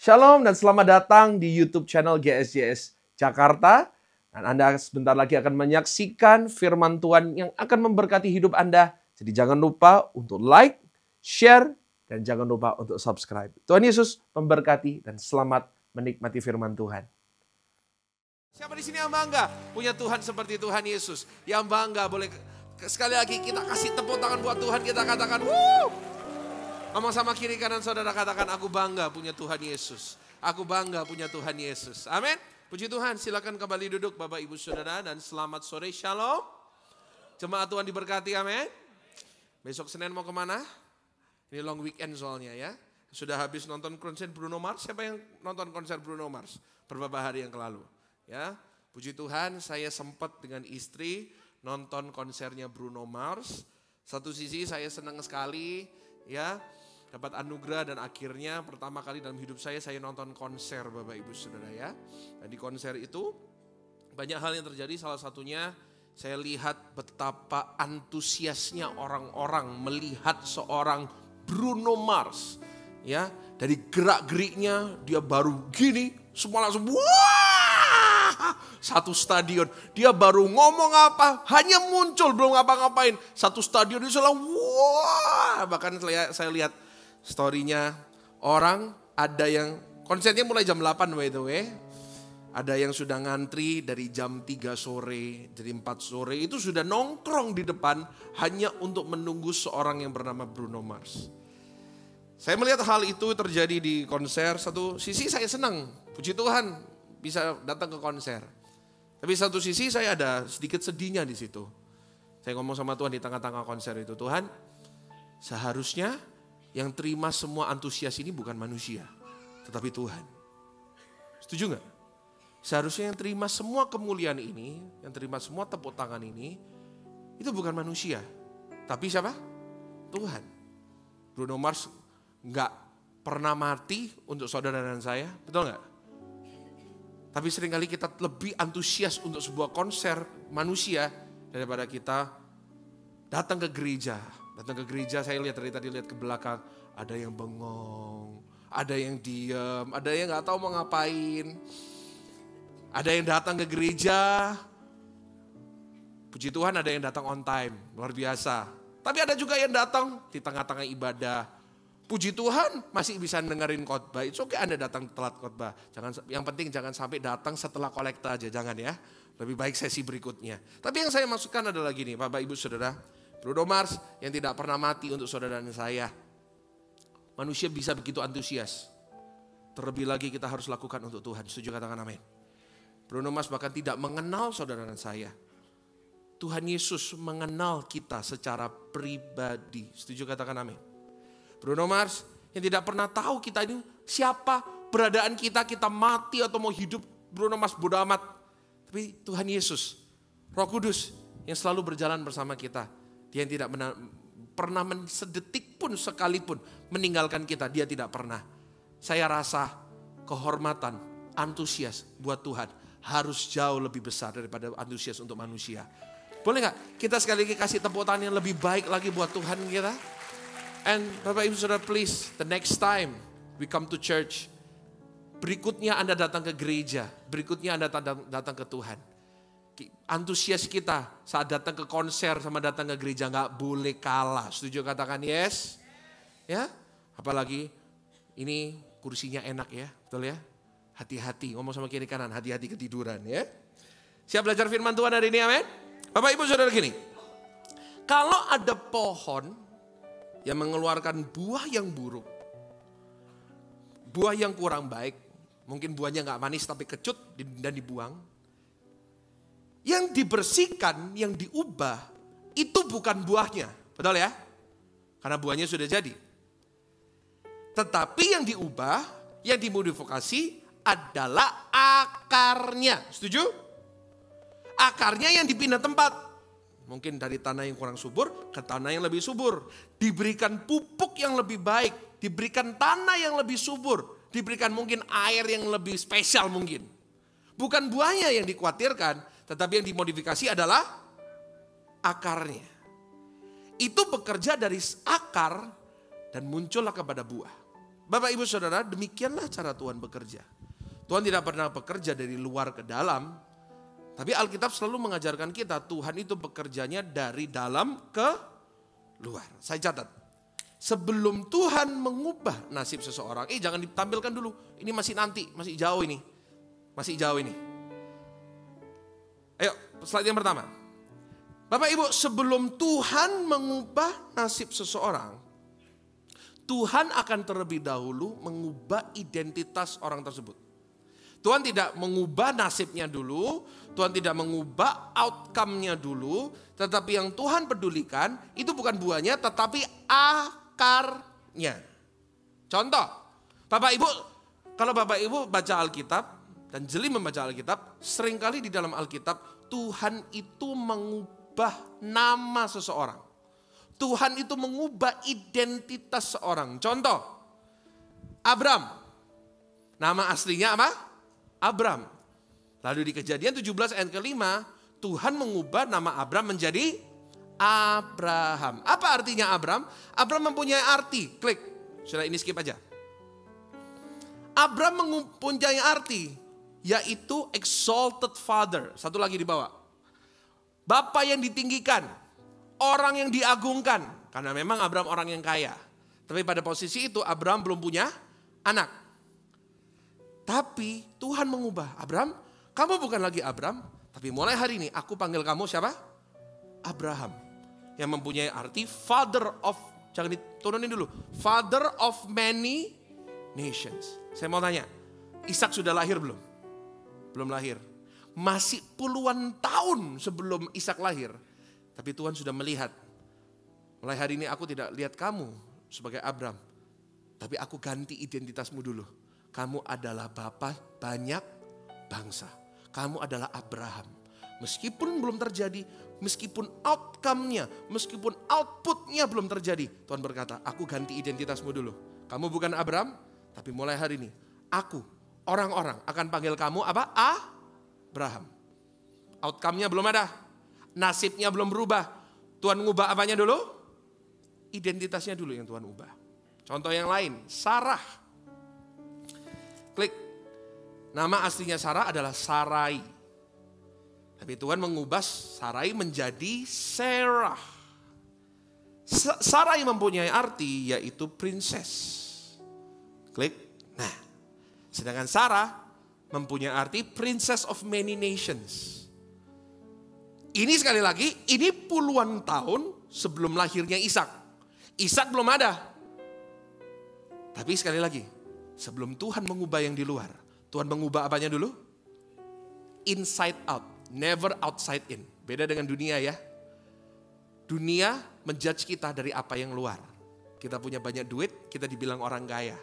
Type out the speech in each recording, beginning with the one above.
Shalom dan selamat datang di YouTube channel GSJS Jakarta. Dan Anda sebentar lagi akan menyaksikan firman Tuhan yang akan memberkati hidup Anda. Jadi jangan lupa untuk like, share, dan jangan lupa untuk subscribe. Tuhan Yesus memberkati dan selamat menikmati firman Tuhan. Siapa di sini yang bangga punya Tuhan seperti Tuhan Yesus? Yang bangga boleh sekali lagi kita kasih tepuk tangan buat Tuhan, kita katakan wuh. Ngomong sama kiri kanan saudara, katakan aku bangga punya Tuhan Yesus. Aku bangga punya Tuhan Yesus. Amin. Puji Tuhan, silakan kembali duduk Bapak Ibu Saudara dan selamat sore, shalom. Jemaat Tuhan diberkati, amin. Besok Senin mau kemana? Ini long weekend soalnya ya. Sudah habis nonton konser Bruno Mars. Siapa yang nonton konser Bruno Mars beberapa hari yang lalu? Ya, puji Tuhan saya sempat dengan istri nonton konsernya Bruno Mars. Satu sisi saya senang sekali ya. Dapat anugerah dan akhirnya pertama kali dalam hidup saya nonton konser Bapak Ibu Saudara ya. Dan di konser itu banyak hal yang terjadi, salah satunya saya lihat betapa antusiasnya orang-orang melihat seorang Bruno Mars. Ya, dari gerak-geriknya dia baru gini, semua langsung wah! Satu stadion, dia baru ngomong apa, hanya muncul belum ngapa-ngapain. Satu stadion itu selalu wah! Bahkan saya lihat story-nya orang, ada yang konsernya mulai jam 8 by the way. Ada yang sudah ngantri dari jam 3 sore, dari 4 sore itu sudah nongkrong di depan hanya untuk menunggu seorang yang bernama Bruno Mars. Saya melihat hal itu terjadi di konser, satu sisi saya senang, puji Tuhan bisa datang ke konser. Tapi satu sisi saya ada sedikit sedihnya di situ. Saya ngomong sama Tuhan di tengah-tengah konser itu, Tuhan seharusnya yang terima semua antusias ini bukan manusia, tetapi Tuhan. Setuju gak? Seharusnya yang terima semua kemuliaan ini, yang terima semua tepuk tangan ini, itu bukan manusia, tapi siapa? Tuhan. Bruno Mars gak pernah mati untuk saudara dan saya, betul gak? Tapi seringkali kita lebih antusias untuk sebuah konser manusia daripada kita datang ke gereja. Datang ke gereja, saya lihat dari tadi lihat ke belakang, ada yang bengong, ada yang diam, ada yang gak tahu mau ngapain. Ada yang datang ke gereja, puji Tuhan ada yang datang on time, luar biasa. Tapi ada juga yang datang di tengah-tengah ibadah. Puji Tuhan masih bisa dengerin khotbah. It's okay Anda datang telat khotbah. Yang penting jangan sampai datang setelah kolekta aja, jangan ya. Lebih baik sesi berikutnya. Tapi yang saya maksudkan adalah gini, Bapak Ibu Saudara. Bruno Mars yang tidak pernah mati untuk saudara dan saya. Manusia bisa begitu antusias. Terlebih lagi kita harus lakukan untuk Tuhan. Setuju katakan amin. Bruno Mars bahkan tidak mengenal saudara dan saya. Tuhan Yesus mengenal kita secara pribadi. Setuju katakan amin. Bruno Mars yang tidak pernah tahu kita ini siapa, beradaan kita mati atau mau hidup, Bruno Mars bodo amat. Tapi Tuhan Yesus, Roh Kudus yang selalu berjalan bersama kita. Dia yang tidak pernah sedetik pun sekalipun meninggalkan kita, dia tidak pernah. Saya rasa kehormatan, antusias buat Tuhan harus jauh lebih besar daripada antusias untuk manusia. Boleh gak kita sekali lagi kasih tepuk tangan yang lebih baik lagi buat Tuhan kita? And Bapak Ibu Saudara please, the next time we come to church, berikutnya Anda datang ke gereja, berikutnya Anda datang ke Tuhan. Antusias kita saat datang ke konser sama datang ke gereja gak boleh kalah. Setuju katakan yes? Ya, apalagi ini kursinya enak ya, betul ya? Hati-hati, ngomong sama kiri kanan, hati-hati ketiduran ya. Siap belajar firman Tuhan hari ini, amin? Bapak Ibu Saudara gini, kalau ada pohon yang mengeluarkan buah yang buruk, buah yang kurang baik, mungkin buahnya gak manis tapi kecut dan dibuang. Yang dibersihkan, yang diubah, itu bukan buahnya, betul ya? Karena buahnya sudah jadi. Tetapi yang diubah, yang dimodifikasi adalah akarnya, setuju? Akarnya yang dipindah tempat. Mungkin dari tanah yang kurang subur ke tanah yang lebih subur. Diberikan pupuk yang lebih baik, diberikan tanah yang lebih subur, diberikan mungkin air yang lebih spesial mungkin. Bukan buahnya yang dikhawatirkan, tetapi yang dimodifikasi adalah akarnya. Itu bekerja dari akar dan muncullah kepada buah. Bapak Ibu Saudara, demikianlah cara Tuhan bekerja. Tuhan tidak pernah bekerja dari luar ke dalam, tapi Alkitab selalu mengajarkan kita Tuhan itu bekerjanya dari dalam ke luar. Saya catat, sebelum Tuhan mengubah nasib seseorang, jangan ditampilkan dulu, ini masih nanti, masih jauh ini. Masih jauh ini. Ayo, slide yang pertama. Bapak Ibu, sebelum Tuhan mengubah nasib seseorang, Tuhan akan terlebih dahulu mengubah identitas orang tersebut. Tuhan tidak mengubah nasibnya dulu, Tuhan tidak mengubah outcome-nya dulu, tetapi yang Tuhan pedulikan itu bukan buahnya tetapi akarnya. Contoh, Bapak Ibu, kalau Bapak Ibu baca Alkitab dan jeli membaca Alkitab, seringkali di dalam Alkitab Tuhan itu mengubah nama seseorang. Tuhan itu mengubah identitas seorang. Contoh, Abram. Nama aslinya apa? Abram. Lalu di Kejadian 17 ayat ke-5, Tuhan mengubah nama Abram menjadi Abraham. Apa artinya Abram? Abram mempunyai arti. Klik. Sudah, ini skip aja. Abram mempunyai arti, yaitu exalted father. Satu lagi di bawah. Bapa yang ditinggikan, orang yang diagungkan. Karena memang Abram orang yang kaya. Tapi pada posisi itu Abram belum punya anak. Tapi Tuhan mengubah. Abram, kamu bukan lagi Abram, tapi mulai hari ini aku panggil kamu siapa? Abraham. Yang mempunyai arti father of, jangan diturunin dulu, father of many nations. Saya mau tanya, Ishak sudah lahir belum? Belum lahir. Masih puluhan tahun sebelum Ishak lahir. Tapi Tuhan sudah melihat, mulai hari ini aku tidak lihat kamu sebagai Abram, tapi aku ganti identitasmu dulu. Kamu adalah bapa banyak bangsa. Kamu adalah Abraham. Meskipun belum terjadi, meskipun outcome-nya, meskipun output-nya belum terjadi, Tuhan berkata, aku ganti identitasmu dulu. Kamu bukan Abram, tapi mulai hari ini, aku, orang-orang akan panggil kamu apa? Abraham. Outcome-nya belum ada. Nasibnya belum berubah. Tuhan mengubah apanya dulu? Identitasnya dulu yang Tuhan ubah. Contoh yang lain, Sarah. Klik. Nama aslinya Sarah adalah Sarai. Tapi Tuhan mengubah Sarai menjadi Sarah. Sarai mempunyai arti yaitu princess. Klik. Nah, sedangkan Sarah mempunyai arti princess of many nations. Ini sekali lagi, ini puluhan tahun sebelum lahirnya Ishak. Ishak belum ada. Tapi sekali lagi, sebelum Tuhan mengubah yang di luar, Tuhan mengubah apanya dulu? Inside out, never outside in. Beda dengan dunia ya. Dunia menjudge kita dari apa yang luar. Kita punya banyak duit, kita dibilang orang kaya.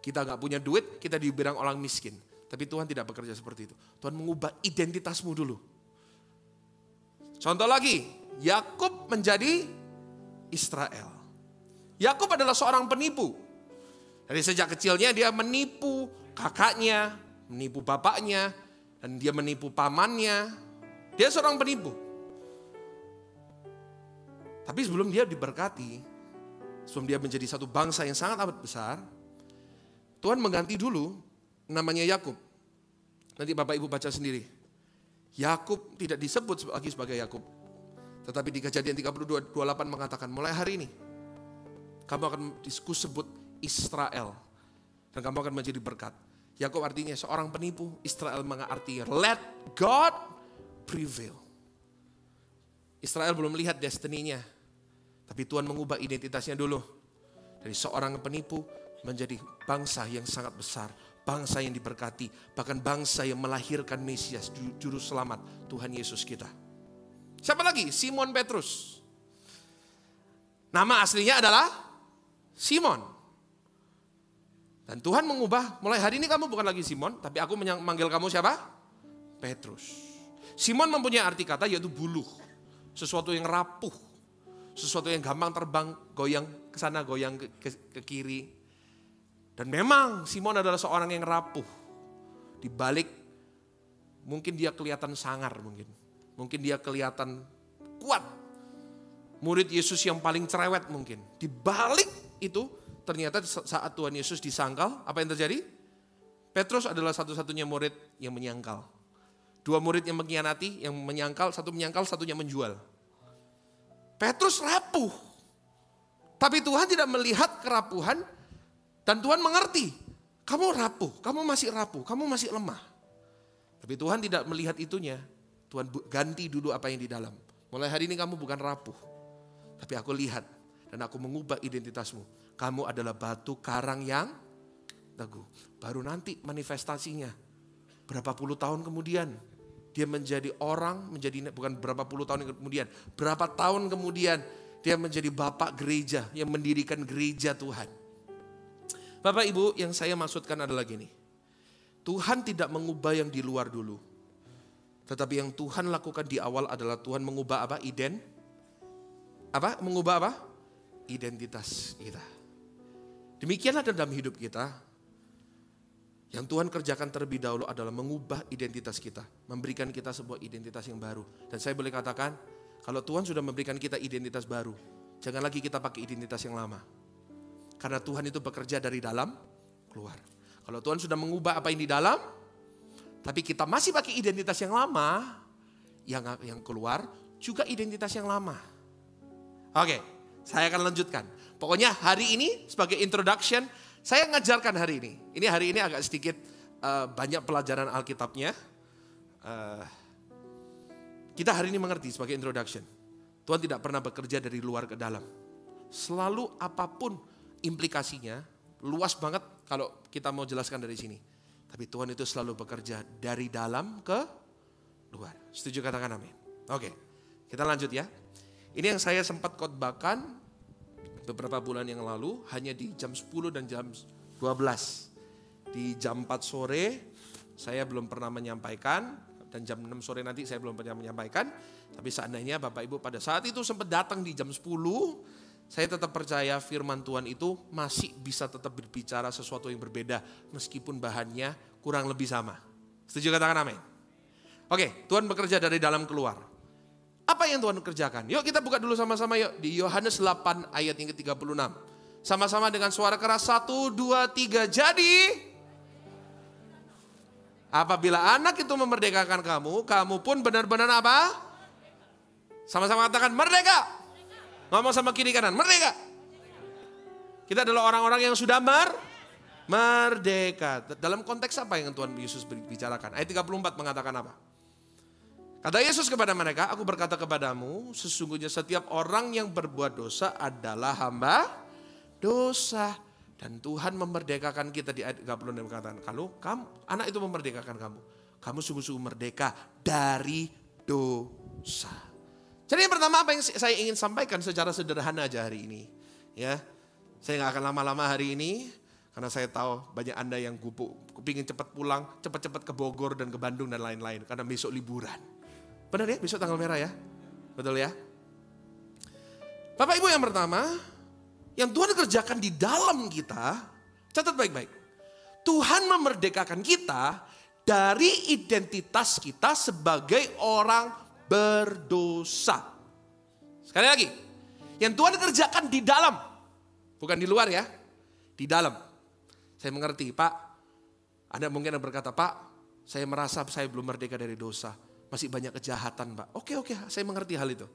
Kita gak punya duit, kita dibilang orang miskin. Tapi Tuhan tidak bekerja seperti itu. Tuhan mengubah identitasmu dulu. Contoh lagi, Yakub menjadi Israel. Yakub adalah seorang penipu. Dari sejak kecilnya dia menipu kakaknya, menipu bapaknya, dan dia menipu pamannya. Dia seorang penipu. Tapi sebelum dia diberkati, sebelum dia menjadi satu bangsa yang sangat amat besar, Tuhan mengganti dulu namanya Yakub. Nanti Bapak Ibu baca sendiri. Yakub tidak disebut lagi sebagai Yakub. Tetapi di Kejadian 32:28 mengatakan, mulai hari ini kamu akan disebut Israel. Dan kamu akan menjadi berkat. Yakub artinya seorang penipu, Israel mengarti let God prevail. Israel belum lihat destininya. Tapi Tuhan mengubah identitasnya dulu. Dari seorang penipu menjadi bangsa yang sangat besar. Bangsa yang diberkati. Bahkan bangsa yang melahirkan Mesias, juru selamat, Tuhan Yesus kita. Siapa lagi? Simon Petrus. Nama aslinya adalah Simon. Dan Tuhan mengubah, mulai hari ini kamu bukan lagi Simon, tapi aku memanggil kamu siapa? Petrus. Simon mempunyai arti kata yaitu buluh. Sesuatu yang rapuh. Sesuatu yang gampang terbang, goyang ke sana, goyang ke kiri. Dan memang Simon adalah seorang yang rapuh. Di balik mungkin dia kelihatan sangar mungkin. Mungkin dia kelihatan kuat. Murid Yesus yang paling cerewet mungkin. Di balik itu ternyata saat Tuhan Yesus disangkal, apa yang terjadi? Petrus adalah satu-satunya murid yang menyangkal. 2 murid yang mengkhianati, yang menyangkal, satu menyangkal, satunya menjual. Petrus rapuh. Tapi Tuhan tidak melihat kerapuhan dan Tuhan mengerti. Kamu rapuh, kamu masih lemah. Tapi Tuhan tidak melihat itunya. Tuhan ganti dulu apa yang di dalam. Mulai hari ini kamu bukan rapuh. Tapi aku lihat dan aku mengubah identitasmu. Kamu adalah batu karang yang teguh. Baru nanti manifestasinya. Berapa puluh tahun kemudian dia menjadi orang, bukan berapa puluh tahun kemudian, berapa tahun kemudian dia menjadi bapak gereja yang mendirikan gereja Tuhan. Bapak Ibu, yang saya maksudkan adalah gini. Tuhan tidak mengubah yang di luar dulu. Tetapi yang Tuhan lakukan di awal adalah Tuhan mengubah apa? Mengubah apa? Identitas kita. Demikianlah dalam hidup kita. Yang Tuhan kerjakan terlebih dahulu adalah mengubah identitas kita. Memberikan kita sebuah identitas yang baru. Dan saya boleh katakan, kalau Tuhan sudah memberikan kita identitas baru, jangan lagi kita pakai identitas yang lama. Karena Tuhan itu bekerja dari dalam keluar. Kalau Tuhan sudah mengubah apa yang di dalam, tapi kita masih pakai identitas yang lama, yang keluar juga identitas yang lama. Oke, saya akan lanjutkan. Pokoknya hari ini sebagai introduction, saya ngajarkan hari ini. Ini hari ini agak sedikit banyak pelajaran Alkitabnya. Kita hari ini mengerti sebagai introduction. Tuhan tidak pernah bekerja dari luar ke dalam. Selalu apapun implikasinya, luas banget kalau kita mau jelaskan dari sini. Tapi Tuhan itu selalu bekerja dari dalam ke luar. Setuju, katakan amin. Oke, kita lanjut ya. Ini yang saya sempat khotbahkan beberapa bulan yang lalu, hanya di jam 10 dan jam 12. Di jam 4 sore saya belum pernah menyampaikan, dan jam 6 sore nanti saya belum pernah menyampaikan. Tapi seandainya Bapak Ibu pada saat itu sempat datang di jam 10, saya tetap percaya firman Tuhan itu masih bisa tetap berbicara sesuatu yang berbeda, meskipun bahannya kurang lebih sama. Setuju, katakan amin. Oke, Tuhan bekerja dari dalam keluar. Apa yang Tuhan kerjakan? Yuk kita buka dulu sama-sama yuk. Di Yohanes 8 ayat yang ke-36. Sama-sama dengan suara keras. 1, 2, 3. Jadi, apabila anak itu memerdekakan kamu, kamu pun benar-benar apa? Sama-sama katakan merdeka. Ngomong sama kiri kanan, merdeka. Kita adalah orang-orang yang sudah merdeka. Dalam konteks apa yang Tuhan Yesus bicarakan? Ayat 34 mengatakan apa? Kata Yesus kepada mereka, aku berkata kepadamu, sesungguhnya setiap orang yang berbuat dosa adalah hamba dosa. Dan Tuhan memerdekakan kita di ayat 36 mengatakan, kalau kamu, anak itu memerdekakan kamu sungguh-sungguh merdeka dari dosa. Jadi yang pertama apa yang saya ingin sampaikan secara sederhana aja hari ini. Ya, saya gak akan lama-lama hari ini, karena saya tahu banyak Anda yang gupuk, kepingin cepat pulang, cepat-cepat ke Bogor dan ke Bandung dan lain-lain, karena besok liburan. Benar ya, besok tanggal merah ya. Betul ya. Bapak Ibu, yang pertama, yang Tuhan kerjakan di dalam kita, catat baik-baik. Tuhan memerdekakan kita dari identitas kita sebagai orang berdosa. Sekali lagi, yang Tuhan kerjakan di dalam, bukan di luar ya, di dalam. Saya mengerti, Pak. Anda mungkin berkata, Pak, saya merasa saya belum merdeka dari dosa. Masih banyak kejahatan, Pak. Oke, saya mengerti hal itu.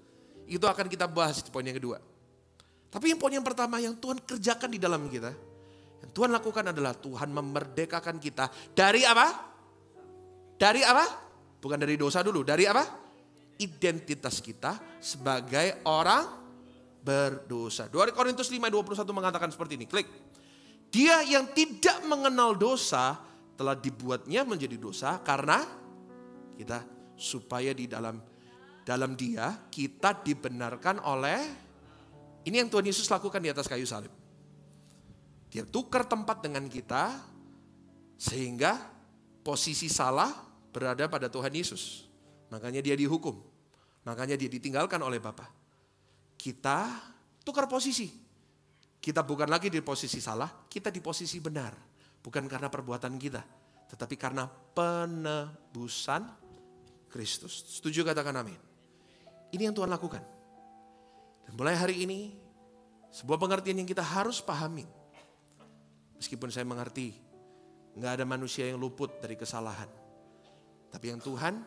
Itu akan kita bahas di poin yang kedua. Tapi yang poin yang pertama yang Tuhan kerjakan di dalam kita, yang Tuhan lakukan adalah Tuhan memerdekakan kita dari apa? Dari apa? Bukan dari dosa dulu, dari apa? Identitas kita sebagai orang berdosa. 2 Korintus 5:21 mengatakan seperti ini, klik. Dia yang tidak mengenal dosa telah dibuatnya menjadi dosa karena kita, supaya di dalam dia kita dibenarkan oleh, ini yang Tuhan Yesus lakukan di atas kayu salib. Dia tukar tempat dengan kita sehingga posisi salah berada pada Tuhan Yesus. Makanya dia dihukum. Makanya dia ditinggalkan oleh Bapa. Kita tukar posisi. Kita bukan lagi di posisi salah, kita di posisi benar. Bukan karena perbuatan kita, tetapi karena penebusan Kristus. Setuju, katakan amin. Ini yang Tuhan lakukan. Dan mulai hari ini, sebuah pengertian yang kita harus pahami. Meskipun saya mengerti, nggak ada manusia yang luput dari kesalahan. Tapi yang Tuhan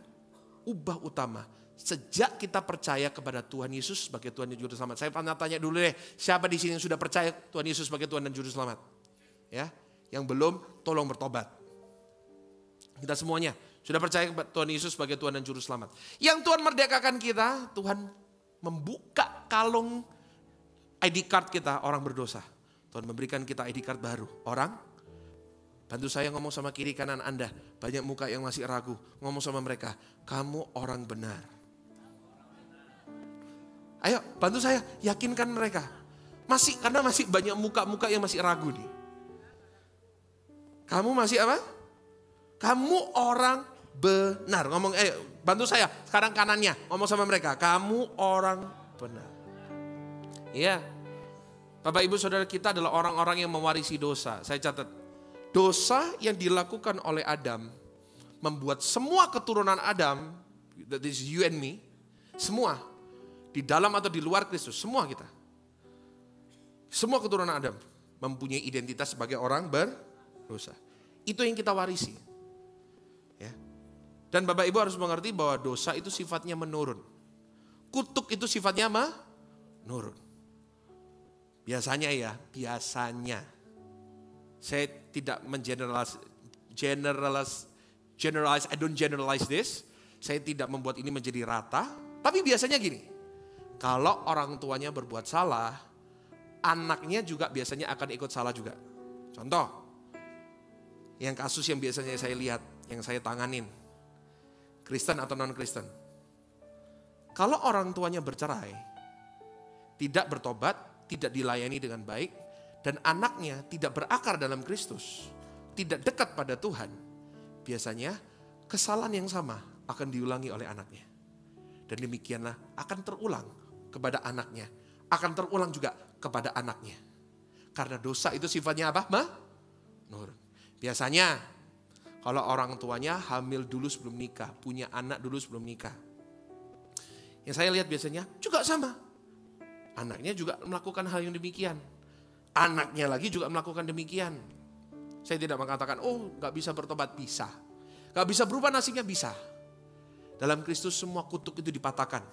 ubah utama, sejak kita percaya kepada Tuhan Yesus sebagai Tuhan dan Juru Selamat. Saya pernah tanya dulu deh, siapa di sini yang sudah percaya Tuhan Yesus sebagai Tuhan dan Juru Selamat? Ya, yang belum, tolong bertobat. Kita semuanya sudah percaya kepada Tuhan Yesus sebagai Tuhan dan Juru Selamat. Yang Tuhan merdekakan kita, Tuhan membuka kalung ID card kita orang berdosa. Tuhan memberikan kita ID card baru. Orang, bantu saya ngomong sama kiri kanan Anda. Banyak muka yang masih ragu. Ngomong sama mereka, kamu orang benar. Ayo bantu saya, yakinkan mereka. Karena masih banyak muka-muka yang masih ragu nih. Kamu masih apa? Kamu orang benar. Ngomong, bantu saya, sekarang kanannya. Ngomong sama mereka, kamu orang benar. Iya. Bapak Ibu Saudara, kita adalah orang-orang yang mewarisi dosa. Saya catat, dosa yang dilakukan oleh Adam membuat semua keturunan Adam, that is you and me, semua di dalam atau di luar Kristus, semua kita, semua keturunan Adam mempunyai identitas sebagai orang berdosa. Itu yang kita warisi. Ya. Dan Bapak Ibu harus mengerti bahwa dosa itu sifatnya menurun. Kutuk itu sifatnya menurun. Biasanya ya, saya tidak generalize, I don't generalize this. Saya tidak membuat ini menjadi rata. Tapi biasanya gini, kalau orang tuanya berbuat salah, anaknya juga biasanya akan ikut salah juga. Contoh, yang kasus yang biasanya saya lihat, yang saya tanganin, Kristen atau non-Kristen. Kalau orang tuanya bercerai, tidak bertobat, tidak dilayani dengan baik, dan anaknya tidak berakar dalam Kristus, tidak dekat pada Tuhan, biasanya kesalahan yang sama akan diulangi oleh anaknya. Dan demikianlah akan terulang kepada anaknya, akan terulang juga kepada anaknya. Karena dosa itu sifatnya apa? Menurun. Biasanya kalau orang tuanya hamil dulu sebelum nikah, punya anak dulu sebelum nikah. Yang saya lihat biasanya juga sama. Anaknya juga melakukan hal yang demikian. Anaknya lagi juga melakukan demikian. Saya tidak mengatakan, gak bisa bertobat, bisa. Gak bisa berubah nasibnya, bisa. Dalam Kristus semua kutuk itu dipatahkan.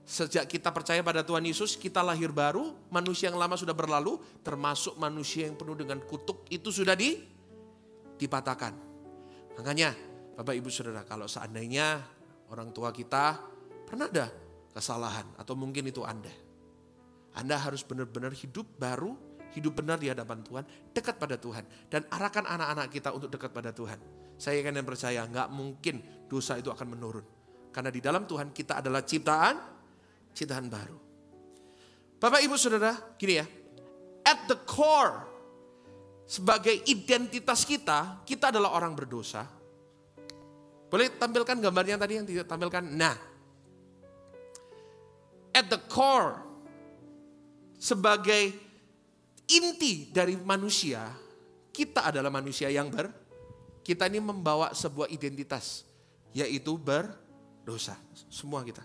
Sejak kita percaya pada Tuhan Yesus, kita lahir baru, manusia yang lama sudah berlalu, termasuk manusia yang penuh dengan kutuk itu sudah dipatahkan. Makanya Bapak Ibu Saudara, kalau seandainya orang tua kita pernah ada kesalahan, atau mungkin itu Anda harus benar-benar hidup baru, hidup benar di hadapan Tuhan, dekat pada Tuhan. Dan arahkan anak-anak kita untuk dekat pada Tuhan. Saya yakin dan percaya, gak mungkin dosa itu akan menurun. Karena di dalam Tuhan kita adalah ciptaan baru. Bapak Ibu Saudara, gini ya. At the core, sebagai identitas kita adalah orang berdosa. Boleh tampilkan gambarnya tadi yang ditampilkan? Nah, at the core, sebagai inti dari manusia, kita adalah manusia yang kita ini membawa sebuah identitas, yaitu berdosa. Semua kita.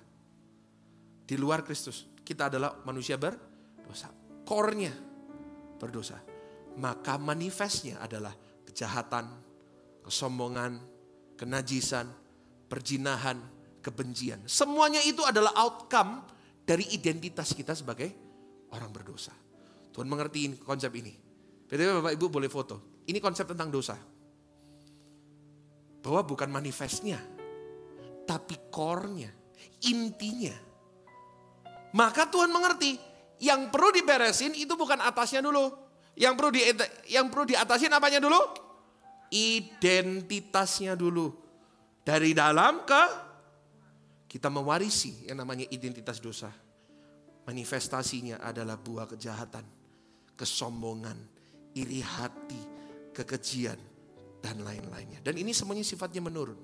Di luar Kristus, kita adalah manusia berdosa. Core-nya berdosa. Maka manifestnya adalah kejahatan, kesombongan, kenajisan, perzinahan, kebencian. Semuanya itu adalah outcome dari identitas kita sebagai orang berdosa. Tuhan mengerti konsep ini. BTW Bapak Ibu boleh foto. Ini konsep tentang dosa. Bahwa bukan manifestnya, tapi core-nya, intinya. Maka Tuhan mengerti, yang perlu diberesin itu bukan atasnya dulu. Yang perlu diatasin apanya dulu? Identitasnya dulu. Dari dalam kita mewarisi yang namanya identitas dosa. Manifestasinya adalah buah kejahatan, kesombongan, iri hati, kekejian, dan lain-lainnya. Dan ini semuanya sifatnya menurun.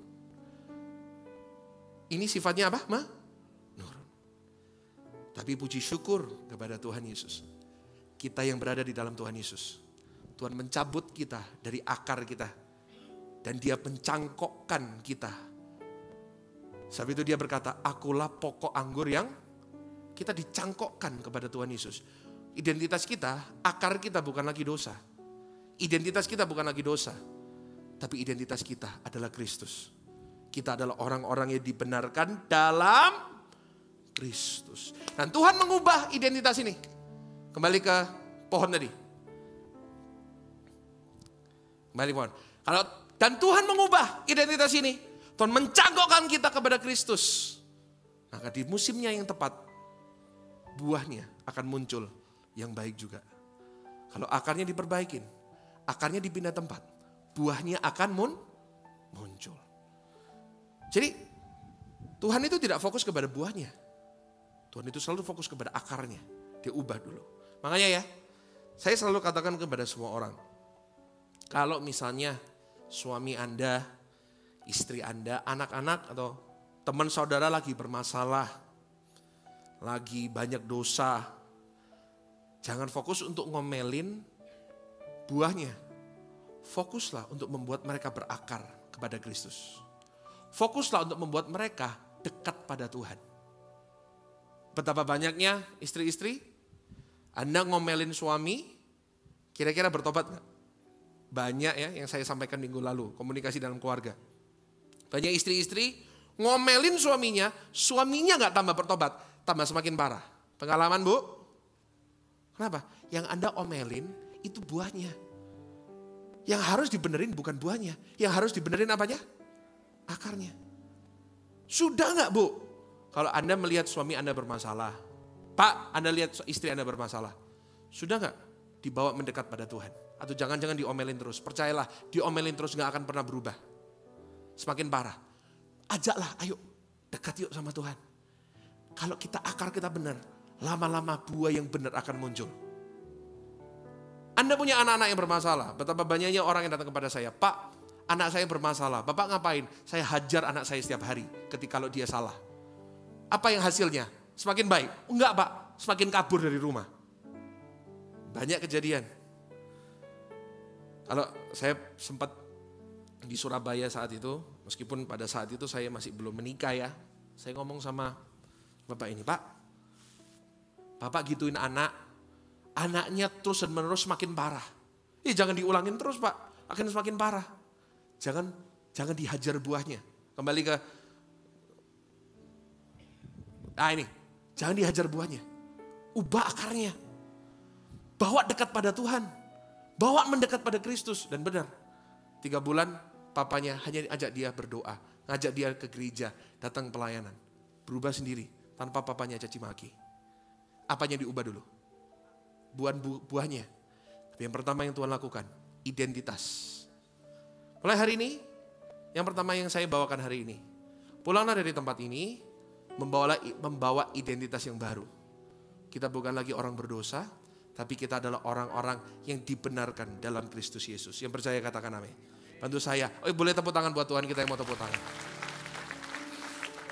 Ini sifatnya apa? Menurun. Tapi puji syukur kepada Tuhan Yesus. Kita yang berada di dalam Tuhan Yesus. Tuhan mencabut kita dari akar kita. Dan Dia mencangkokkan kita. Sebab itu Dia berkata, akulah pokok anggur yang kita dicangkokkan kepada Tuhan Yesus. Identitas kita, akar kita bukan lagi dosa. identitas kita bukan lagi dosa. Tapi identitas kita adalah Kristus. Kita adalah orang-orang yang dibenarkan dalam Kristus. Dan Tuhan mengubah identitas ini. Kembali ke pohon tadi. Kembali pohon. Dan Tuhan mengubah identitas ini. Tuhan mencangkokkan kita kepada Kristus. Maka di musimnya yang tepat, buahnya akan muncul yang baik juga. Kalau akarnya diperbaikin, akarnya dipindah tempat, buahnya akan muncul. Jadi Tuhan itu tidak fokus kepada buahnya. Tuhan itu selalu fokus kepada akarnya. Dia ubah dulu. Makanya ya, saya selalu katakan kepada semua orang. Kalau misalnya suami Anda, istri Anda, anak-anak atau teman saudara lagi bermasalah, lagi banyak dosa, jangan fokus untuk ngomelin buahnya. Fokuslah untuk membuat mereka berakar kepada Kristus. Fokuslah untuk membuat mereka dekat pada Tuhan. Betapa banyaknya istri-istri, Anda ngomelin suami, kira-kira bertobat nggak? Banyak ya yang saya sampaikan minggu lalu, komunikasi dalam keluarga. Banyak istri-istri ngomelin suaminya nggak tambah bertobat, tambah semakin parah. Pengalaman Bu? Kenapa? Yang Anda omelin itu buahnya. Yang harus dibenerin bukan buahnya. Yang harus dibenerin apanya? Akarnya. Sudah nggak Bu? Kalau Anda melihat suami Anda bermasalah, Pak, Anda lihat istri Anda bermasalah, sudah nggak dibawa mendekat pada Tuhan? Atau jangan-jangan diomelin terus? Percayalah, diomelin terus nggak akan pernah berubah. Semakin parah. Ajaklah, ayo dekat yuk sama Tuhan. Kalau kita akar kita benar, lama-lama buah yang benar akan muncul. Anda punya anak-anak yang bermasalah. Betapa banyaknya orang yang datang kepada saya, Pak, anak saya bermasalah. Bapak ngapain? Saya hajar anak saya setiap hari ketika kalau dia salah. Apa yang hasilnya? Semakin baik? Enggak Pak, semakin kabur dari rumah. Banyak kejadian. Kalau saya sempat di Surabaya saat itu, meskipun pada saat itu saya masih belum menikah ya, saya ngomong sama Bapak ini, Pak, Bapak gituin anaknya terus dan menerus semakin parah. Jangan diulangin terus Pak, akan semakin parah. Jangan dihajar buahnya. Kembali ke, jangan dihajar buahnya. Ubah akarnya. Bawa dekat pada Tuhan. Bawa mendekat pada Kristus. Dan benar, 3 bulan papanya hanya ajak dia berdoa. Ngajak dia ke gereja, datang pelayanan. Berubah sendiri, tanpa papanya caci maki. Apanya diubah dulu? Buahnya. Tapi yang pertama yang Tuhan lakukan, identitas. Mulai hari ini, yang pertama yang saya bawakan hari ini. Pulanglah dari tempat ini, membawa identitas yang baru. Kita bukan lagi orang berdosa, tapi kita adalah orang-orang yang dibenarkan dalam Kristus Yesus. Yang percaya katakan amin. Bantu saya. Boleh tepuk tangan buat Tuhan kita yang mau tepuk tangan.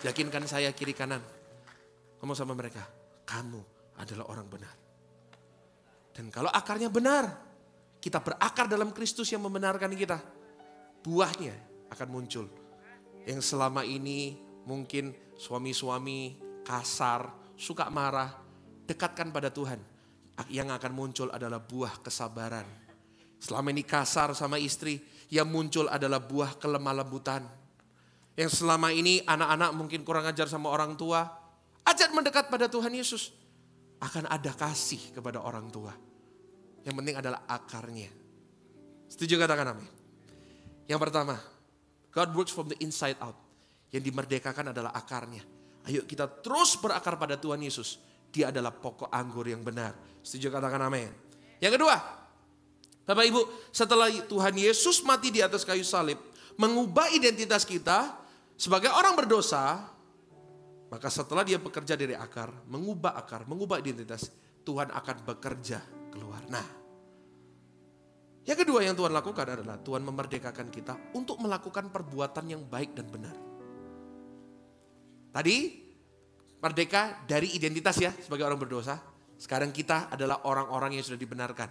Yakinkan saya kiri kanan. Ngomong sama mereka. Kamu adalah orang benar. Dan kalau akarnya benar, kita berakar dalam Kristus yang membenarkan kita. Buahnya akan muncul. Yang selama ini mungkin suami-suami kasar, suka marah, dekatkan pada Tuhan. Yang akan muncul adalah buah kesabaran. Selama ini kasar sama istri, yang muncul adalah buah kelemah lembutan. Yang selama ini anak-anak mungkin kurang ajar sama orang tua, ajak mendekat pada Tuhan Yesus. Akan ada kasih kepada orang tua. Yang penting adalah akarnya. Setuju katakan amin. Yang pertama, God works from the inside out. Yang dimerdekakan adalah akarnya. Ayo kita terus berakar pada Tuhan Yesus. Dia adalah pokok anggur yang benar. Setuju katakan amin. Yang kedua, Bapak Ibu, setelah Tuhan Yesus mati di atas kayu salib, mengubah identitas kita sebagai orang berdosa, maka setelah dia bekerja dari akar, mengubah identitas, Tuhan akan bekerja keluar. Nah, yang kedua yang Tuhan lakukan adalah Tuhan memerdekakan kita untuk melakukan perbuatan yang baik dan benar. Tadi merdeka dari identitas ya sebagai orang berdosa. Sekarang kita adalah orang-orang yang sudah dibenarkan.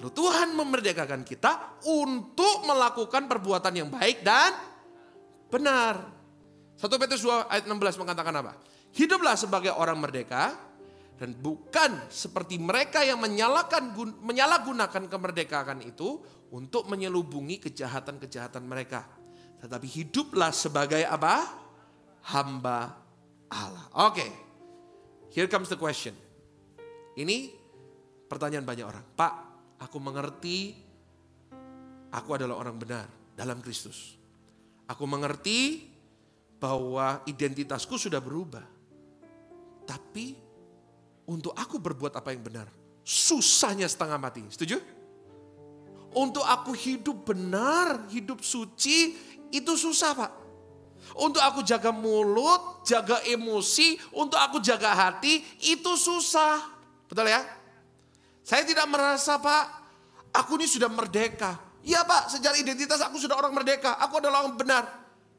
Lalu Tuhan memerdekakan kita untuk melakukan perbuatan yang baik dan benar. 1 Petrus 2 ayat 16 mengatakan apa? Hiduplah sebagai orang merdeka Dan bukan seperti mereka yang menyalahgunakan kemerdekaan itu untuk menyelubungi kejahatan-kejahatan mereka. Tetapi hiduplah sebagai apa? Hamba Allah. Oke, here comes the question. Ini pertanyaan banyak orang. Pak, aku mengerti aku adalah orang benar dalam Kristus. Aku mengerti bahwa identitasku sudah berubah. Tapi untuk aku berbuat apa yang benar, susahnya setengah mati. Setuju? Untuk aku hidup benar, hidup suci, itu susah, Pak. Untuk aku jaga mulut, jaga emosi, untuk aku jaga hati, itu susah. Betul ya? Saya tidak merasa, Pak, aku ini sudah merdeka. Iya, Pak, secara identitas aku sudah orang merdeka. Aku adalah orang benar.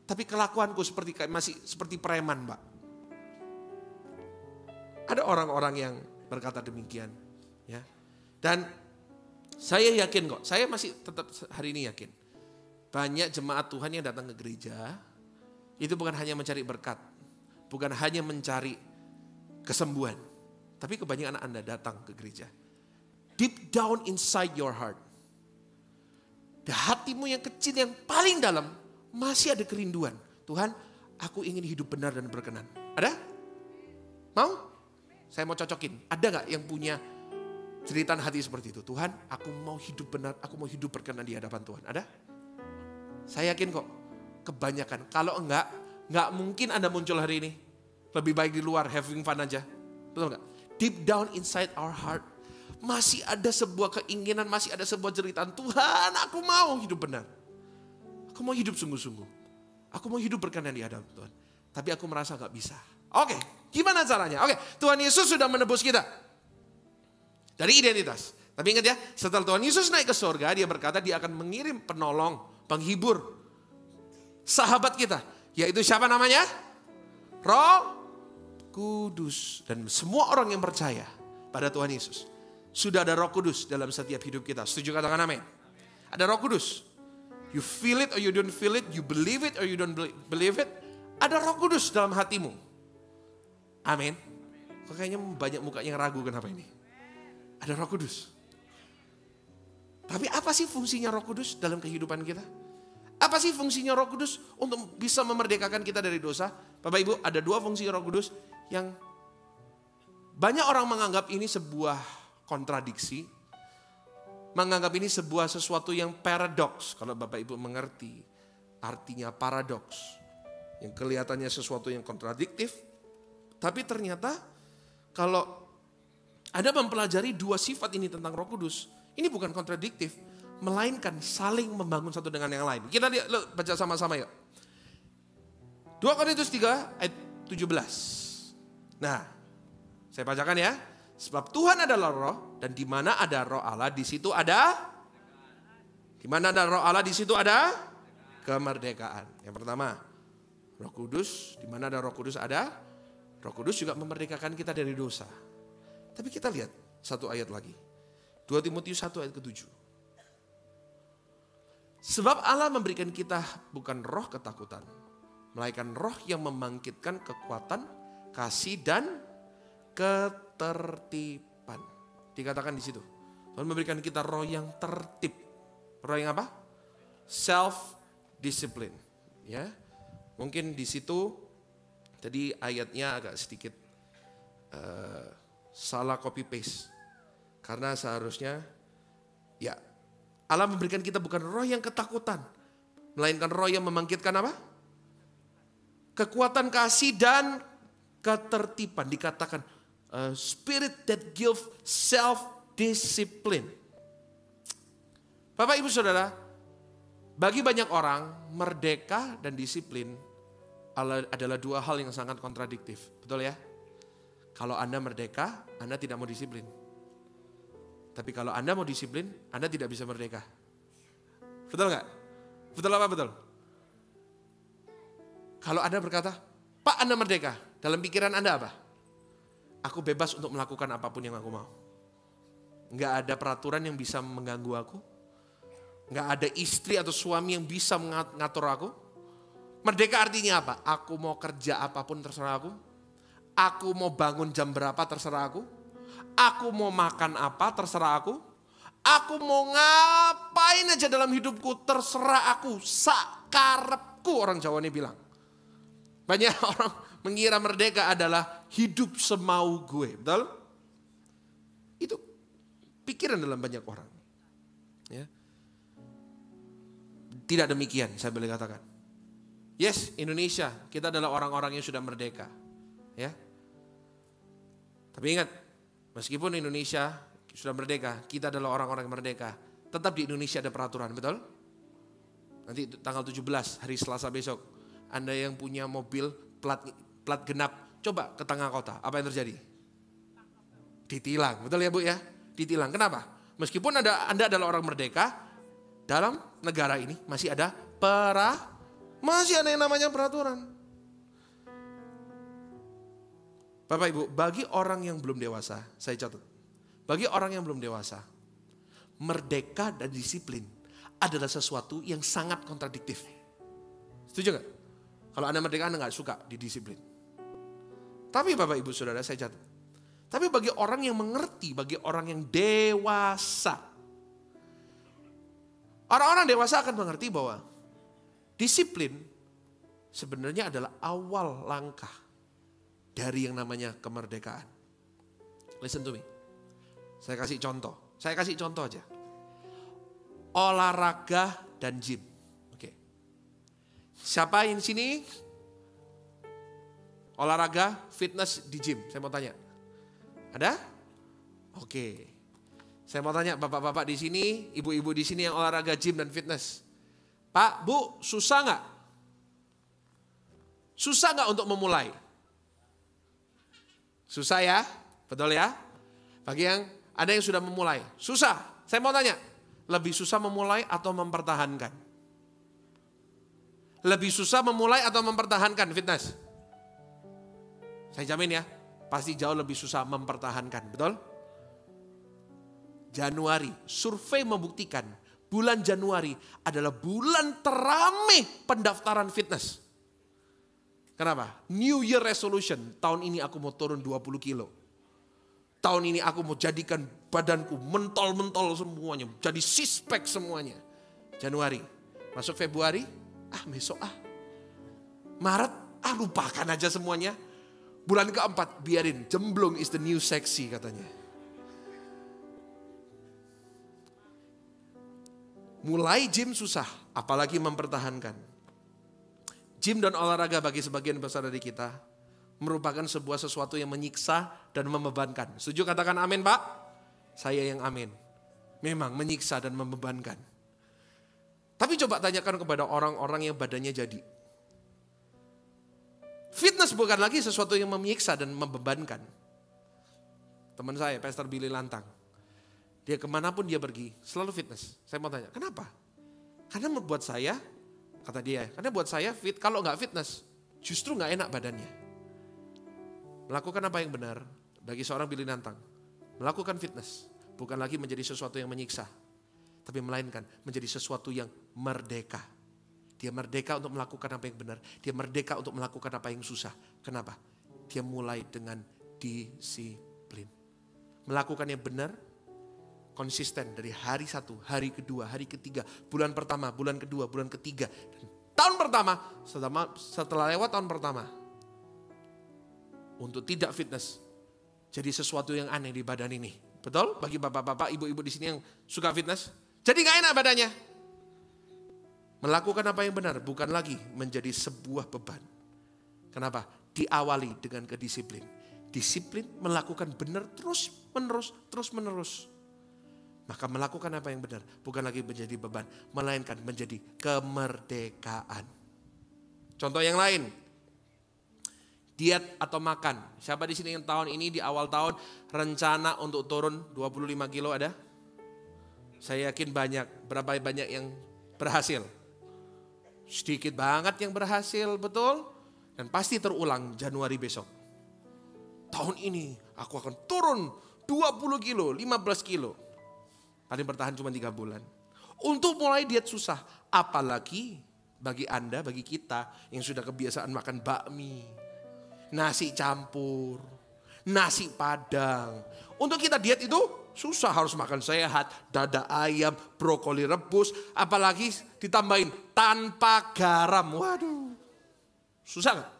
Tapi kelakuanku masih seperti preman, Pak. Ada orang-orang yang berkata demikian, ya. Dan saya yakin kok, saya masih tetap hari ini yakin. Banyak jemaat Tuhan yang datang ke gereja, itu bukan hanya mencari berkat, bukan hanya mencari kesembuhan. Tapi kebanyakan Anda datang ke gereja, deep down inside your heart, di hatimu yang kecil, yang paling dalam, masih ada kerinduan. Tuhan, aku ingin hidup benar dan berkenan. Ada? Mau? Saya mau cocokin, ada gak yang punya jeritan hati seperti itu? Tuhan, aku mau hidup benar, aku mau hidup berkenan di hadapan Tuhan. Ada? Saya yakin kok, kebanyakan. Kalau enggak mungkin Anda muncul hari ini. Lebih baik di luar, having fun aja. Betul gak? Deep down inside our heart, masih ada sebuah keinginan, masih ada sebuah jeritan. Tuhan, aku mau hidup benar. Aku mau hidup sungguh-sungguh. Aku mau hidup berkenan di hadapan Tuhan. Tapi aku merasa gak bisa. Oke, gimana caranya? Oke, Tuhan Yesus sudah menebus kita dari identitas. Tapi ingat ya, setelah Tuhan Yesus naik ke surga, dia berkata dia akan mengirim penolong, penghibur, sahabat kita. Yaitu siapa namanya? Roh Kudus. Dan semua orang yang percaya pada Tuhan Yesus, sudah ada Roh Kudus dalam setiap hidup kita. Setuju, katakan amin. Ada Roh Kudus. You feel it or you don't feel it, you believe it or you don't believe it. Ada Roh Kudus dalam hatimu. Amin. Kok kayaknya banyak muka yang ragu, kenapa ini? Ada Roh Kudus. Tapi apa sih fungsinya Roh Kudus dalam kehidupan kita? Apa sih fungsinya Roh Kudus untuk bisa memerdekakan kita dari dosa? Bapak Ibu, ada dua fungsi Roh Kudus yang banyak orang menganggap ini sebuah kontradiksi. Menganggap ini sebuah sesuatu yang paradoks. Kalau Bapak Ibu mengerti artinya paradoks. Yang kelihatannya sesuatu yang kontradiktif. Tapi ternyata kalau Anda mempelajari dua sifat ini tentang Roh Kudus, ini bukan kontradiktif, melainkan saling membangun satu dengan yang lain. Kita lihat, baca sama-sama yuk. 2 Korintus 3 ayat 17. Nah, saya bacakan ya. Sebab Tuhan adalah roh, dan di mana ada roh Allah, di situ ada, di mana ada roh Allah, di situ ada kemerdekaan. Yang pertama, Roh Kudus, di mana ada Roh Kudus ada. Roh Kudus juga memerdekakan kita dari dosa. Tapi kita lihat satu ayat lagi. 2 Timotius 1 ayat ke-7. Sebab Allah memberikan kita bukan roh ketakutan, melainkan roh yang membangkitkan kekuatan, kasih dan ketertiban. Dikatakan di situ. Tuhan memberikan kita roh yang tertib. Roh yang apa? Self-discipline. Ya. Mungkin di situ tadi ayatnya agak sedikit salah copy paste. Karena seharusnya ya Allah memberikan kita bukan roh yang ketakutan, melainkan roh yang membangkitkan apa? Kekuatan, kasih dan ketertiban. Dikatakan spirit that give self-discipline. Bapak Ibu Saudara, bagi banyak orang merdeka dan disiplin adalah dua hal yang sangat kontradiktif. Betul ya? Kalau Anda merdeka, Anda tidak mau disiplin. Tapi kalau Anda mau disiplin, Anda tidak bisa merdeka. Betul nggak? Betul apa betul? Kalau Anda berkata, Pak, Anda merdeka, dalam pikiran Anda apa? Aku bebas untuk melakukan apapun yang aku mau. Nggak ada peraturan yang bisa mengganggu aku. Nggak ada istri atau suami yang bisa mengatur aku. Merdeka artinya apa? Aku mau kerja apapun terserah aku. Aku mau bangun jam berapa terserah aku. Aku mau makan apa terserah aku. Aku mau ngapain aja dalam hidupku terserah aku. Sakarepku orang Jawa ini bilang. Banyak orang mengira merdeka adalah hidup semau gue. Betul? Itu pikiran dalam banyak orang. Ya. Tidak demikian saya boleh katakan. Yes, Indonesia, kita adalah orang-orang yang sudah merdeka. Ya. Tapi ingat, meskipun Indonesia sudah merdeka, kita adalah orang-orang yang merdeka. Tetap di Indonesia ada peraturan, betul? Nanti tanggal 17, hari Selasa besok, Anda yang punya mobil plat genap, coba ke tengah kota, apa yang terjadi? Ditilang, betul ya Bu ya? Ditilang, kenapa? Meskipun Anda adalah orang merdeka, dalam negara ini masih ada masih ada yang namanya peraturan. Bapak Ibu, bagi orang yang belum dewasa, saya catat. Bagi orang yang belum dewasa, merdeka dan disiplin adalah sesuatu yang sangat kontradiktif. Setuju gak? Kalau Anda merdeka, Anda gak suka didisiplin. Tapi Bapak Ibu Saudara, saya catat. Tapi bagi orang yang mengerti, bagi orang yang dewasa, orang-orang dewasa akan mengerti bahwa disiplin sebenarnya adalah awal langkah dari yang namanya kemerdekaan. Listen to me. Saya kasih contoh aja. Olahraga dan gym. Oke. Siapa yang sini olahraga, fitness di gym? Saya mau tanya. Ada? Oke. Saya mau tanya bapak-bapak di sini, ibu-ibu di sini yang olahraga gym dan fitness. Pak, Bu, susah nggak? Susah nggak untuk memulai? Susah ya? Betul ya? Bagi yang ada yang sudah memulai. Susah. Saya mau tanya, lebih susah memulai atau mempertahankan? Lebih susah memulai atau mempertahankan fitness? Saya jamin ya, pasti jauh lebih susah mempertahankan. Betul? Januari, survei membuktikan bulan Januari adalah bulan teramai pendaftaran fitness. Kenapa? New Year resolution. Tahun ini aku mau turun 20 kilo. Tahun ini aku mau jadikan badanku mentol-mentol semuanya. Jadi six pack semuanya. Januari. Masuk Februari. Besok Maret. Lupakan aja semuanya. Bulan keempat. Biarin. Jemblung is the new sexy katanya. Mulai gym susah. Apalagi mempertahankan. Gym dan olahraga bagi sebagian besar dari kita merupakan sebuah sesuatu yang menyiksa dan membebankan. Setuju katakan amin Pak? Saya yang amin. Memang menyiksa dan membebankan. Tapi coba tanyakan kepada orang-orang yang badannya jadi. Fitness bukan lagi sesuatu yang menyiksa dan membebankan. Teman saya, Pastor Billy Lantang. Dia kemanapun dia pergi, selalu fitness. Saya mau tanya, kenapa? Karena buat saya, kata dia, karena buat saya fit, kalau nggak fitness, justru nggak enak badannya. Melakukan apa yang benar bagi seorang Billy Lantang, melakukan fitness bukan lagi menjadi sesuatu yang menyiksa, tapi melainkan menjadi sesuatu yang merdeka. Dia merdeka untuk melakukan apa yang benar, dia merdeka untuk melakukan apa yang susah. Kenapa? Dia mulai dengan disiplin. Melakukan yang benar, konsisten dari hari 1, hari kedua, hari ketiga, bulan pertama, bulan kedua, bulan ketiga. Dan tahun pertama, setelah lewat tahun pertama, untuk tidak fitness, jadi sesuatu yang aneh di badan ini. Betul? Bagi bapak-bapak, ibu-ibu di sini yang suka fitness, jadi gak enak badannya. Melakukan apa yang benar, bukan lagi menjadi sebuah beban. Kenapa? Diawali dengan kedisiplin. Disiplin melakukan benar terus menerus. Maka melakukan apa yang benar bukan lagi menjadi beban, melainkan menjadi kemerdekaan. Contoh yang lain, diet atau makan. Siapa di sini yang tahun ini di awal tahun rencana untuk turun 25 kilo ada? Saya yakin banyak. Berapa banyak yang berhasil? Sedikit banget yang berhasil, betul? Dan pasti terulang Januari besok. Tahun ini aku akan turun 20 kilo, 15 kilo. Paling bertahan cuma 3 bulan. Untuk mulai diet susah. Apalagi bagi Anda, bagi kita yang sudah kebiasaan makan bakmi. nasi campur, nasi padang. Untuk kita diet itu susah, harus makan sehat, dada ayam, brokoli rebus, apalagi ditambahin tanpa garam. Waduh, susah gak?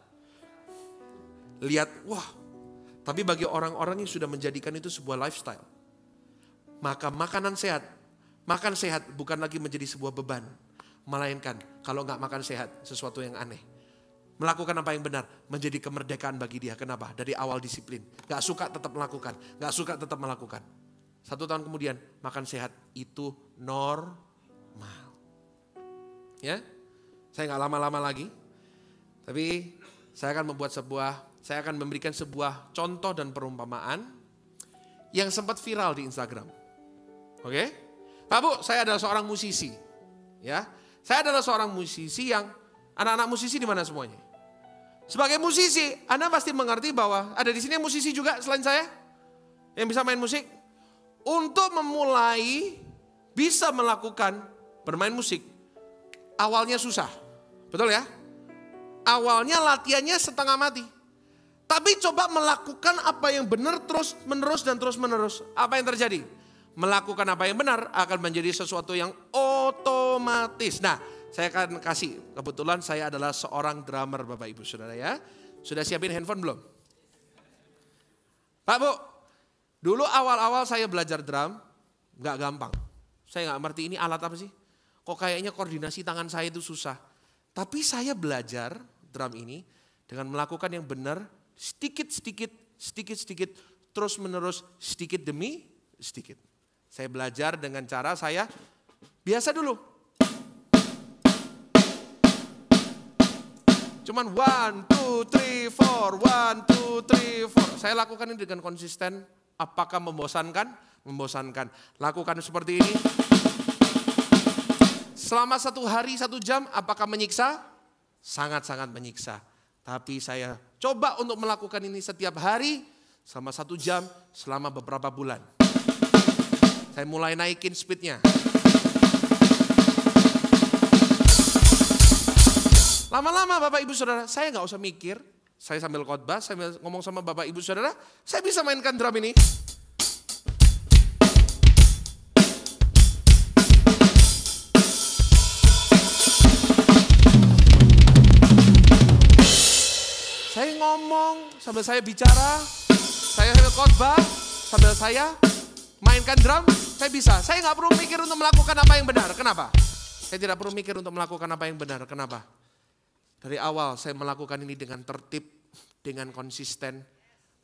Lihat, wah. Tapi bagi orang-orang yang sudah menjadikan itu sebuah lifestyle, maka makan sehat bukan lagi menjadi sebuah beban. Melainkan kalau gak makan sehat, sesuatu yang aneh. Melakukan apa yang benar menjadi kemerdekaan bagi dia. Kenapa? Dari awal disiplin. Gak suka tetap melakukan. Gak suka tetap melakukan. 1 tahun kemudian makan sehat itu normal. Ya, saya gak lama-lama lagi. Tapi saya akan memberikan sebuah contoh dan perumpamaan yang sempat viral di Instagram. Oke? Pak Bu, saya adalah seorang musisi. Ya, saya adalah seorang musisi yang anak-anak musisi di mana semuanya? Sebagai musisi, Anda pasti mengerti bahwa ada di sini yang musisi juga selain saya yang bisa main musik. Untuk memulai bisa melakukan bermain musik, awalnya susah, betul ya? Awalnya latihannya setengah mati. Tapi coba melakukan apa yang benar terus menerus. Apa yang terjadi? Melakukan apa yang benar akan menjadi sesuatu yang otomatis. Nah, saya akan kasih, kebetulan saya adalah seorang drummer Bapak Ibu Saudara ya. Sudah siapin handphone belum? Pak Bu, dulu awal-awal saya belajar drum, gak gampang. Saya gak ngerti ini alat apa sih. Kok kayaknya koordinasi tangan saya itu susah. Tapi saya belajar drum ini dengan melakukan yang benar, sedikit-sedikit, terus menerus, sedikit demi sedikit. Saya belajar dengan cara saya biasa dulu. Cuman 1, 2, 3, 4, 1, 2, 3, 4. Saya lakukan ini dengan konsisten. Apakah membosankan? Membosankan. Lakukan seperti ini. Selama 1 hari 1 jam, apakah menyiksa? Sangat-sangat menyiksa. Tapi saya coba untuk melakukan ini setiap hari selama 1 jam, selama beberapa bulan. Saya mulai naikin speednya. Lama-lama Bapak Ibu Saudara, saya gak usah mikir. Saya sambil khotbah, sambil ngomong sama Bapak Ibu Saudara, saya bisa mainkan drum ini. Saya ngomong, sambil saya bicara, saya sambil khotbah, sambil saya mainkan drum, saya bisa. Saya gak perlu mikir untuk melakukan apa yang benar. Kenapa? Saya tidak perlu mikir untuk melakukan apa yang benar. Kenapa? Dari awal saya melakukan ini dengan tertib, dengan konsisten.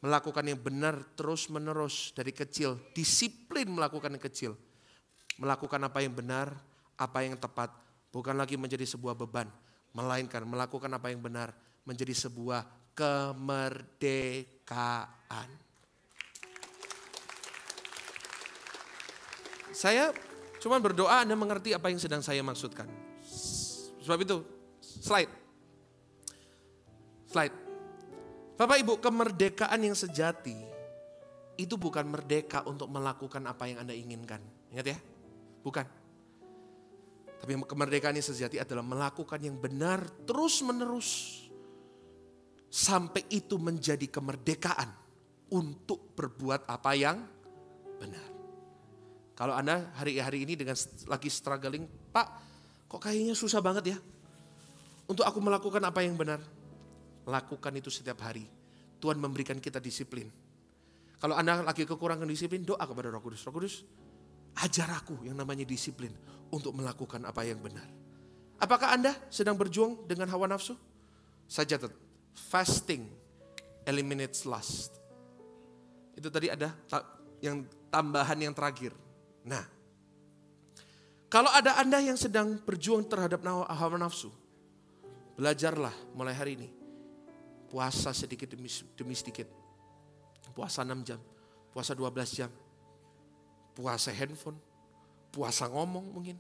Melakukan yang benar terus menerus dari kecil. Disiplin melakukan yang kecil. Melakukan apa yang benar, apa yang tepat. Bukan lagi menjadi sebuah beban. Melainkan melakukan apa yang benar menjadi sebuah kemerdekaan. Saya cuma berdoa Anda mengerti apa yang sedang saya maksudkan. Sebab itu, slide. Bapak Ibu, kemerdekaan yang sejati itu bukan merdeka untuk melakukan apa yang Anda inginkan. Ingat ya? Bukan. Tapi kemerdekaan yang sejati adalah melakukan yang benar terus menerus. Sampai itu menjadi kemerdekaan untuk berbuat apa yang benar. Kalau Anda hari-hari ini dengan lagi struggling, Pak, kok kayaknya susah banget ya untuk aku melakukan apa yang benar. Lakukan itu setiap hari. Tuhan memberikan kita disiplin. Kalau Anda lagi kekurangan disiplin, doa kepada Roh Kudus. Roh Kudus, ajar aku yang namanya disiplin untuk melakukan apa yang benar. Apakah Anda sedang berjuang dengan hawa nafsu? Saya catat, fasting eliminates lust. Itu tadi ada yang tambahan yang terakhir. Nah, kalau ada Anda yang sedang berjuang terhadap hawa nafsu, belajarlah mulai hari ini. Puasa sedikit demi sedikit. Puasa 6 jam, puasa 12 jam. Puasa handphone, puasa ngomong mungkin.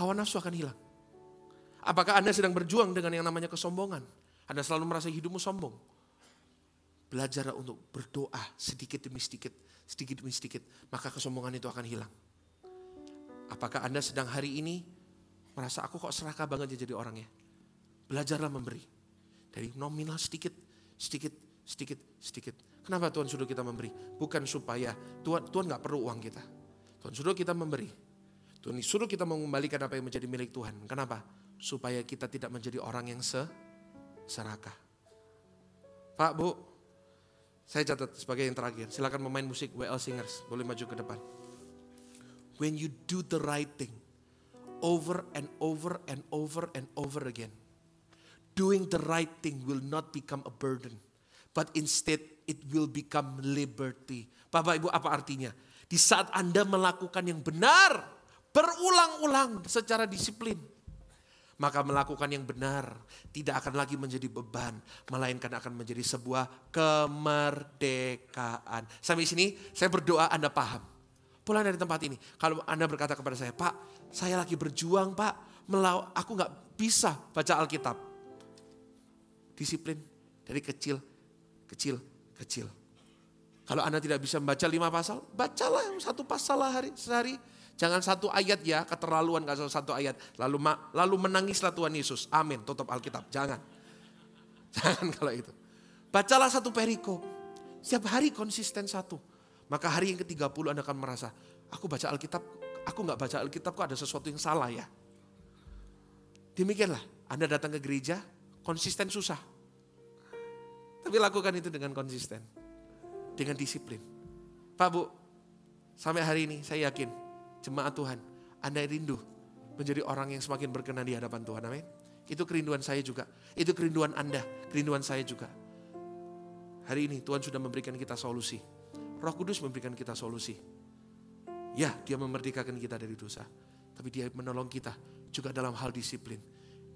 Hawa nafsu akan hilang. Apakah Anda sedang berjuang dengan yang namanya kesombongan? Anda selalu merasa hidupmu sombong. Belajarlah untuk berdoa sedikit demi sedikit, maka kesombongan itu akan hilang. Apakah Anda sedang hari ini merasa aku kok serakah banget jadi orangnya? Belajarlah memberi. Dari nominal sedikit sedikit, sedikit, sedikit. Kenapa Tuhan suruh kita memberi? Bukan supaya Tuhan nggak perlu uang kita. Tuhan suruh kita memberi. Tuhan suruh kita mengembalikan apa yang menjadi milik Tuhan. Kenapa? Supaya kita tidak menjadi orang yang serakah. Pak, Bu, saya catat sebagai yang terakhir. Silakan pemain musik WL Singers, boleh maju ke depan. When you do the right thing, over and over and over and over again, doing the right thing will not become a burden, but instead it will become liberty. Bapak Ibu, apa artinya? Di saat Anda melakukan yang benar, berulang-ulang secara disiplin, maka melakukan yang benar tidak akan lagi menjadi beban, melainkan akan menjadi sebuah kemerdekaan. Sampai sini saya berdoa Anda paham. Pulang dari tempat ini, kalau Anda berkata kepada saya, Pak, saya lagi berjuang Pak, aku gak bisa baca Alkitab. Disiplin dari kecil. Kalau Anda tidak bisa membaca 5 pasal, bacalah 1 pasal sehari. Jangan 1 ayat ya, keterlaluan gak 1 ayat. Lalu menangislah Tuhan Yesus. Amin, tutup Alkitab. Jangan kalau itu. Bacalah 1 perikop. Setiap hari konsisten 1. Maka hari yang ke-30 Anda akan merasa, aku baca Alkitab, aku gak baca Alkitab kok ada sesuatu yang salah ya. Demikianlah, Anda datang ke gereja, konsisten susah. Tapi lakukan itu dengan konsisten. Dengan disiplin. Pak, Bu, sampai hari ini saya yakin, jemaat Tuhan, Anda rindu menjadi orang yang semakin berkenan di hadapan Tuhan. Amin. Itu kerinduan saya juga. Itu kerinduan Anda, kerinduan saya juga. Hari ini Tuhan sudah memberikan kita solusi. Roh Kudus memberikan kita solusi. Ya, dia memerdekakan kita dari dosa. Tapi dia menolong kita juga dalam hal disiplin.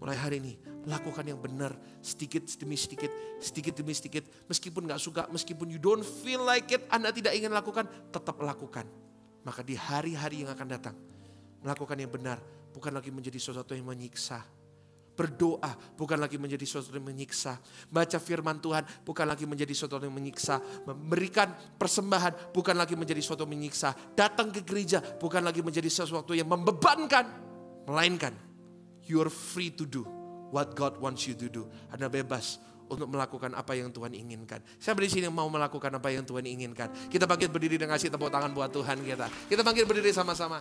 Mulai hari ini, lakukan yang benar sedikit demi sedikit, sedikit demi sedikit. Meskipun gak suka, meskipun you don't feel like it, Anda tidak ingin lakukan, tetap lakukan. Maka di hari-hari yang akan datang, melakukan yang benar bukan lagi menjadi sesuatu yang menyiksa. Berdoa bukan lagi menjadi sesuatu yang menyiksa. Baca firman Tuhan bukan lagi menjadi sesuatu yang menyiksa. Memberikan persembahan bukan lagi menjadi sesuatu yang menyiksa. Datang ke gereja bukan lagi menjadi sesuatu yang membebankan. Melainkan, you're free to do what God wants you to do. Anda bebas untuk melakukan apa yang Tuhan inginkan. Saya di sini mau melakukan apa yang Tuhan inginkan. Kita bangkit berdiri dan kasih tepuk tangan buat Tuhan kita. Kita bangkit berdiri sama-sama.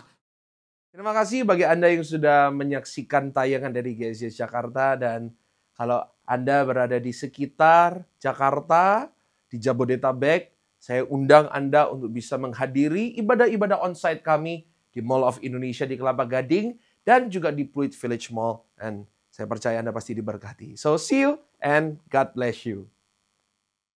Terima kasih bagi Anda yang sudah menyaksikan tayangan dari GSJS Jakarta, dan kalau Anda berada di sekitar Jakarta, di Jabodetabek, saya undang Anda untuk bisa menghadiri ibadah-ibadah onsite kami di Mall of Indonesia di Kelapa Gading dan juga di Pluit Village Mall. Dan saya percaya Anda pasti diberkati. So see you and God bless you.